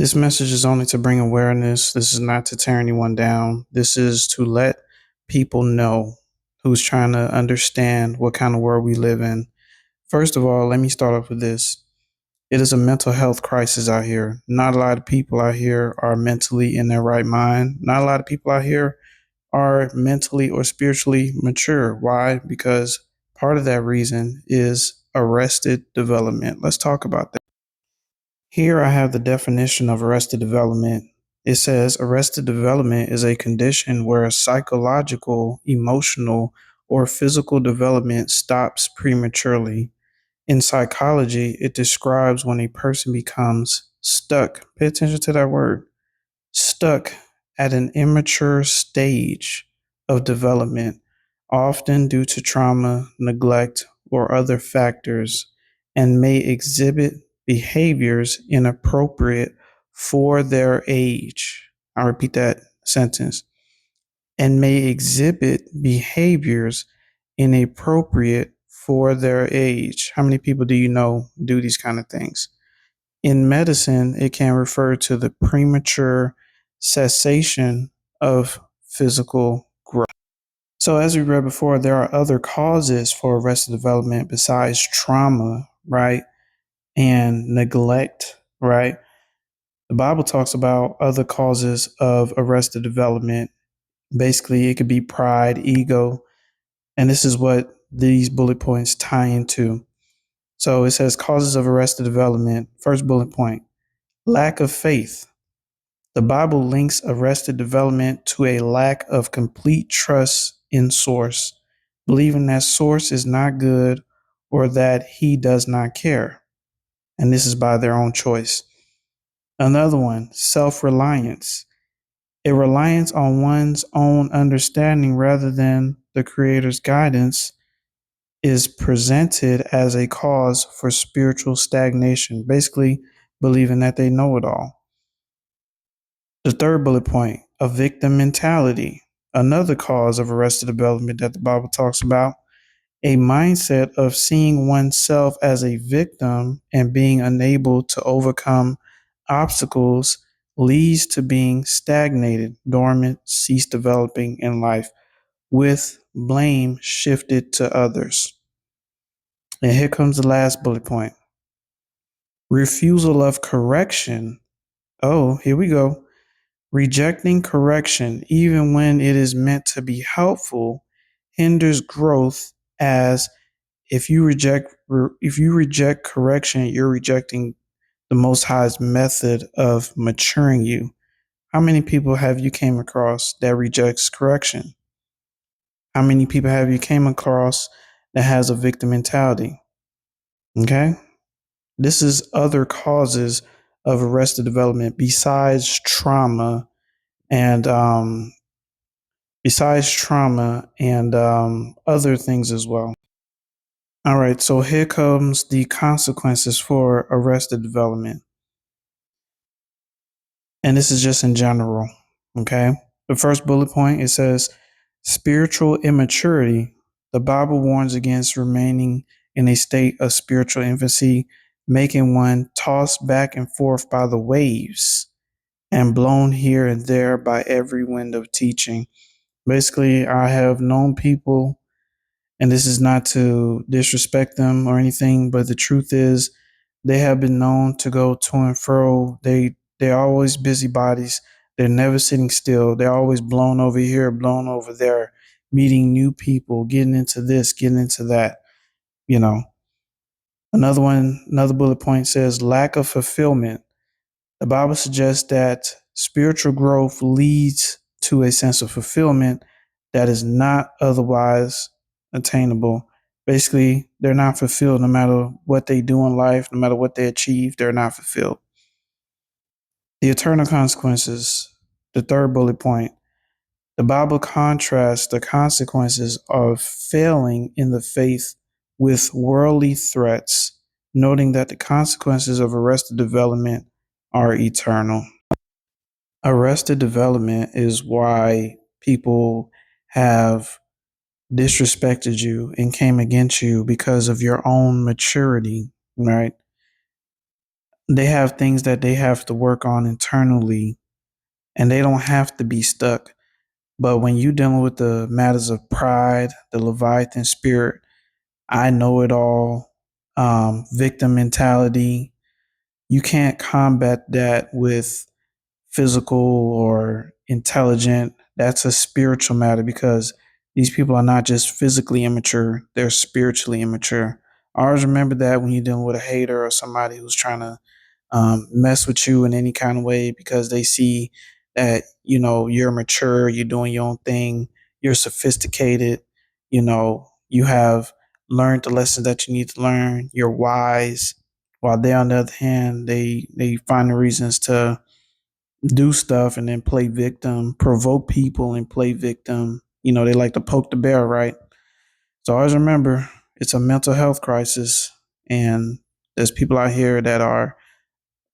This message is only to bring awareness. This is not to tear anyone down. This is to let people know who's trying to understand what kind of world we live in. First of all, let me start off with this. It is a mental health crisis out here. Not a lot of people out here are mentally in their right mind. Not a lot of people out here are mentally or spiritually mature. Why? Because part of that reason is arrested development. Let's talk about that. Here I have the definition of arrested development. It says arrested development is a condition where psychological, emotional, or physical development stops prematurely. In psychology, it describes when a person becomes stuck. Pay attention to that word, stuck at an immature stage of development, often due to trauma, neglect, or other factors, and may exhibit behaviors inappropriate for their age. I repeat that sentence. And may exhibit behaviors inappropriate for their age. How many people do you know do these kind of things? In medicine, it can refer to the premature cessation of physical growth. So, as we read before, there are other causes for arrested development besides trauma, right? And neglect, right? The Bible talks about other causes of arrested development. Basically, it could be pride, ego, and this is what these bullet points tie into. So, it says causes of arrested development. First bullet point, lack of faith. The Bible links arrested development to a lack of complete trust in Source, believing that Source is not good or that He does not care. And this is by their own choice. Another one, self reliance. A reliance on one's own understanding rather than the Creator's guidance is presented as a cause for spiritual stagnation, basically, believing that they know it all. The third bullet point, a victim mentality, another cause of arrested development that the Bible talks about, a mindset of seeing oneself as a victim and being unable to overcome obstacles leads to being stagnated, dormant, cease developing in life, with blame shifted to others. And here comes the last bullet point, refusal of correction. Oh, here we go. Rejecting correction, even when it is meant to be helpful, hinders growth. As if you reject correction, you're rejecting the Most High's method of maturing you. How many people have you came across that rejects correction? How many people have you came across that has a victim mentality? Okay, this is other causes of arrested development besides trauma and other things as well. All right, so here comes the consequences for arrested development. And this is just in general. Okay. The first bullet point, it says spiritual immaturity. The Bible warns against remaining in a state of spiritual infancy, making one tossed back and forth by the waves and blown here and there by every wind of teaching. Basically, I have known people, and this is not to disrespect them or anything, but the truth is they have been known to go to and fro. They're always busybodies. They're never sitting still. They're always blown over here, blown over there, meeting new people, getting into this, getting into that, you know. Another bullet point says lack of fulfillment. The Bible suggests that spiritual growth leads to a sense of fulfillment that is not otherwise attainable. Basically, they're not fulfilled no matter what they do in life, no matter what they achieve, they're not fulfilled. The eternal consequences, the third bullet point. The Bible contrasts the consequences of failing in the faith with worldly threats, noting that the consequences of arrested development are eternal. Arrested development is why people have disrespected you and came against you because of your own maturity, right? They have things that they have to work on internally, and they don't have to be stuck. But when you dealing with the matters of pride, the Leviathan spirit, I know it all, victim mentality, you can't combat that with physical or intelligent. That's a spiritual matter because these people are not just physically immature, they're spiritually immature. Always remember that when you're dealing with a hater or somebody who's trying to mess with you in any kind of way because they see that, you're mature, you're doing your own thing, you're sophisticated, you have learned the lessons that you need to learn, you're wise. While they, on the other hand, they find the reasons to do stuff and then play victim, provoke people and play victim. They like to poke the bear, right? So always remember, it's a mental health crisis, and there's people out here that are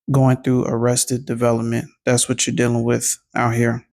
going through arrested development. That's what you're dealing with out here.